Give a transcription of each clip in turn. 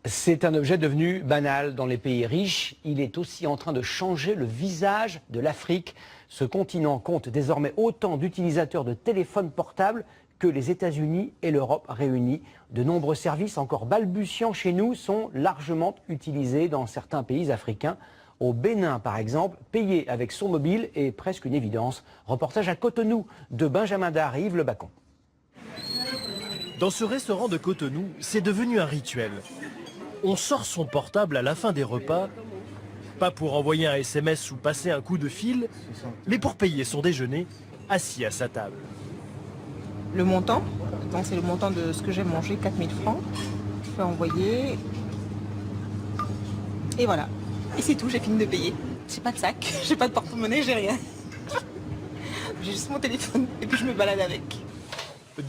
C'est un objet devenu banal dans les pays riches. Il est aussi en train de changer le visage de l'Afrique. Ce continent compte désormais autant d'utilisateurs de téléphones portables que les États-Unis et l'Europe réunis. De nombreux services encore balbutiants chez nous sont largement utilisés dans certains pays africains. Au Bénin, par exemple, payer avec son mobile est presque une évidence. Reportage à Cotonou de Benjamin Dard et Yves Le Bacon. Dans ce restaurant de Cotonou, c'est devenu un rituel. On sort son portable à la fin des repas, pas pour envoyer un SMS ou passer un coup de fil, mais pour payer son déjeuner assis à sa table. Le montant, donc c'est le montant de ce que j'ai mangé, 4000 francs. Je peux envoyer. Et voilà. Et c'est tout, j'ai fini de payer. J'ai pas de sac, j'ai pas de porte-monnaie, j'ai rien. J'ai juste mon téléphone et puis je me balade avec.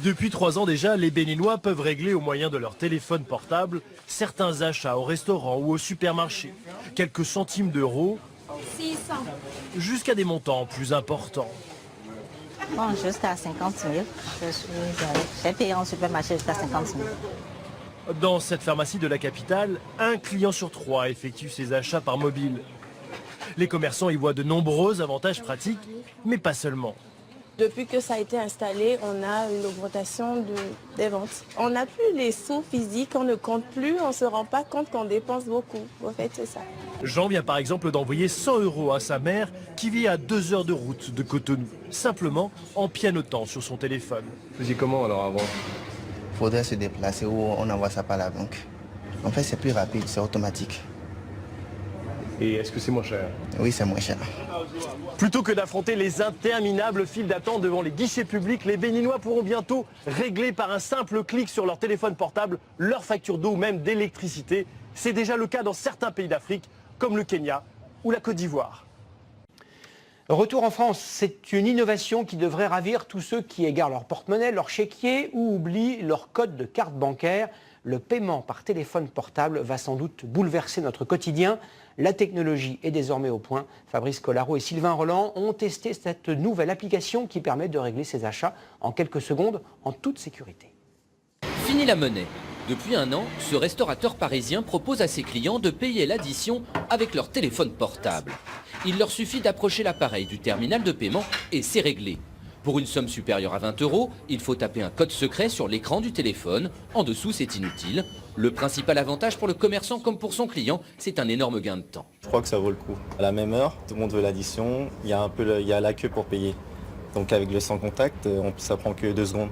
Depuis 3 ans déjà, les Béninois peuvent régler au moyen de leur téléphone portable certains achats au restaurant ou au supermarché. Quelques centimes d'euros, 600. jusqu'à des montants plus importants. Bon, jusqu'à 50 000. J'ai payé en supermarché jusqu'à 50 000. Dans cette pharmacie de la capitale, un client sur 3 effectue ses achats par mobile. Les commerçants y voient de nombreux avantages pratiques, mais pas seulement. Depuis que ça a été installé, on a une augmentation des ventes. On n'a plus les sous physiques, on ne compte plus, on ne se rend pas compte qu'on dépense beaucoup. En fait, c'est ça. Jean vient par exemple d'envoyer 100 € à sa mère qui vit à 2 heures de route de Cotonou, simplement en pianotant sur son téléphone. Vous faisiez comment alors avant? Il faudrait se déplacer ou on envoie ça par la banque. En fait, c'est plus rapide, c'est automatique. Et est-ce que c'est moins cher? Oui, c'est moins cher. Plutôt que d'affronter les interminables files d'attente devant les guichets publics, les Béninois pourront bientôt régler par un simple clic sur leur téléphone portable leur facture d'eau ou même d'électricité. C'est déjà le cas dans certains pays d'Afrique, comme le Kenya ou la Côte d'Ivoire. Retour en France, c'est une innovation qui devrait ravir tous ceux qui égarent leur porte-monnaie, leur chéquier ou oublient leur code de carte bancaire. Le paiement par téléphone portable va sans doute bouleverser notre quotidien. La technologie est désormais au point. Fabrice Collaro et Sylvain Roland ont testé cette nouvelle application qui permet de régler ses achats en quelques secondes en toute sécurité. Fini la monnaie. Depuis 1 an, ce restaurateur parisien propose à ses clients de payer l'addition avec leur téléphone portable. Il leur suffit d'approcher l'appareil du terminal de paiement et c'est réglé. Pour une somme supérieure à 20 €, il faut taper un code secret sur l'écran du téléphone. En dessous, c'est inutile. Le principal avantage pour le commerçant comme pour son client, c'est un énorme gain de temps. Je crois que ça vaut le coup. À la même heure, tout le monde veut l'addition, il y a la queue pour payer. Donc avec le sans contact, ça prend que 2 secondes.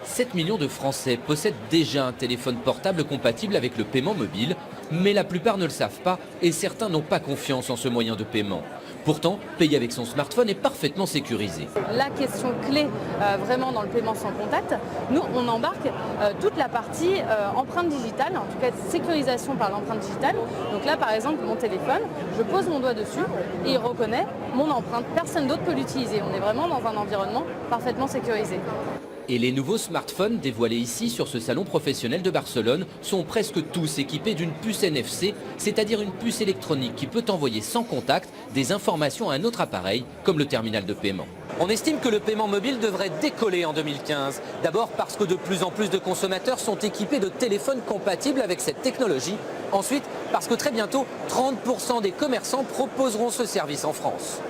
7 millions de Français possèdent déjà un téléphone portable compatible avec le paiement mobile, mais la plupart ne le savent pas et certains n'ont pas confiance en ce moyen de paiement. Pourtant, payer avec son smartphone est parfaitement sécurisé. La question clé vraiment dans le paiement sans contact, nous on embarque toute la partie empreinte digitale, en tout cas sécurisation par l'empreinte digitale. Donc là par exemple mon téléphone, je pose mon doigt dessus et il reconnaît mon empreinte. Personne d'autre peut l'utiliser. On est vraiment dans un environnement parfaitement sécurisé. Et les nouveaux smartphones dévoilés ici sur ce salon professionnel de Barcelone sont presque tous équipés d'une puce NFC, c'est-à-dire une puce électronique qui peut envoyer sans contact des informations à un autre appareil, comme le terminal de paiement. On estime que le paiement mobile devrait décoller en 2015. D'abord parce que de plus en plus de consommateurs sont équipés de téléphones compatibles avec cette technologie. Ensuite, parce que très bientôt, 30% des commerçants proposeront ce service en France.